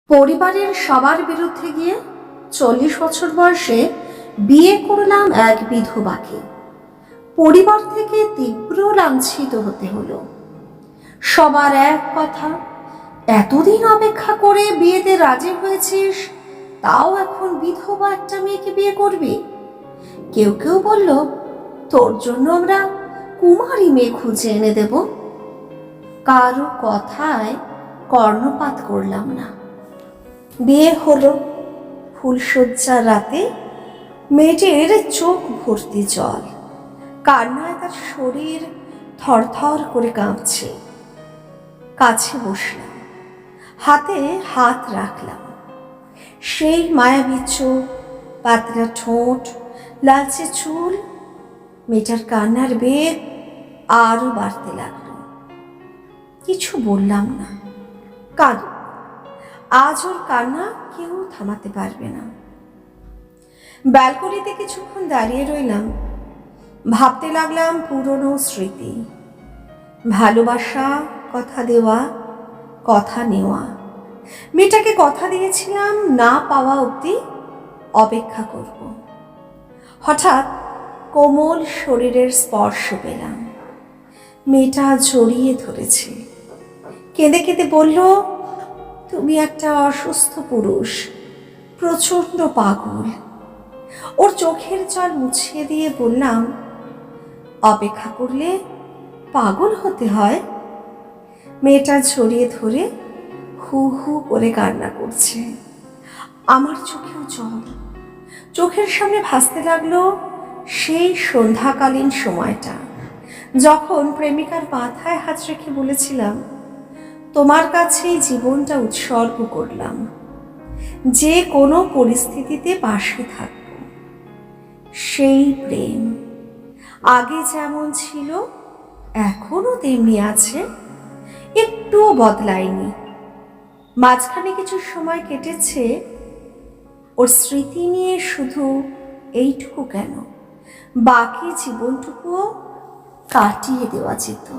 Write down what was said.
পরিবারের সবার বিরুদ্ধে গিয়ে 40 বছর বয়সে বিয়ে করলাম এক বিধবাকে। পরিবার থেকে তীব্র লাঞ্ছিত হতে হলো। সবার এক কথা, এতদিন অপেক্ষা করে বিয়েতে রাজি হয়েছিস, তাও এখন বিধবা একটা মেয়েকে বিয়ে করবি। কেউ কেউ বলল, তোর জন্য আমরা কুমারী মেয়ে খুঁজে এনে দেব। কারো কথায় কর্ণপাত করলাম না। বিয়ে হলো। ফুলশয্যার রাতে মেয়েটির চোখ ভর্তি জল, কান্নায় তার শরীর থরথর করে কাঁপছে। কাছে বসলাম, হাতে হাত রাখলাম। সেই মায়াবী চোখ, পাতলা ঠোঁট, লালচে চুল। মেয়েটার কান্নার বেগ আরো বাড়তে লাগলো। কিছু বললাম না। কাঁদো, আজ ওর কান্না কেউ থামাতে পারবে না। ব্যালকনিতে কিছুক্ষণ দাঁড়িয়ে রইলাম, ভাবতে লাগলাম পুরনো স্মৃতি, ভালোবাসা, কথা দেওয়া, কথা নেওয়া। মেয়েটাকে কথা দিয়েছিলাম না পাওয়া অবধি অপেক্ষা করব। হঠাৎ কোমল শরীরের স্পর্শ পেলাম। মেয়েটা জড়িয়ে ধরেছে, কেঁদে কেঁদে বলল, তুমি একটা অসুস্থ পুরুষ, প্রচণ্ড পাগল। ওর চোখের জল মুছিয়ে দিয়ে বললাম, অপেক্ষা করলে পাগল হতে হয়? মেয়েটা জড়িয়ে ধরে হু হু করে কান্না করছে। আমার চোখেও জল। চোখের সামনে ভাসতে লাগলো সেই সন্ধ্যাকালীন সময়টা, যখন প্রেমিকার মাথায় হাত রেখে বলেছিলাম, তোমার কাছেই জীবনটা উৎসর্গ করলাম, যে কোনো পরিস্থিতিতে পাশে থাকব। সেই প্রেম আগে যেমন ছিল এখনো তেমনি আছে, একটুও বদলায়নি। মাঝখানে কিছু সময় কেটেছে, ওর স্মৃতি নিয়ে শুধু এইটুকু কেন, বাকি জীবনটুকুও কাটিয়ে দেওয়া যেত।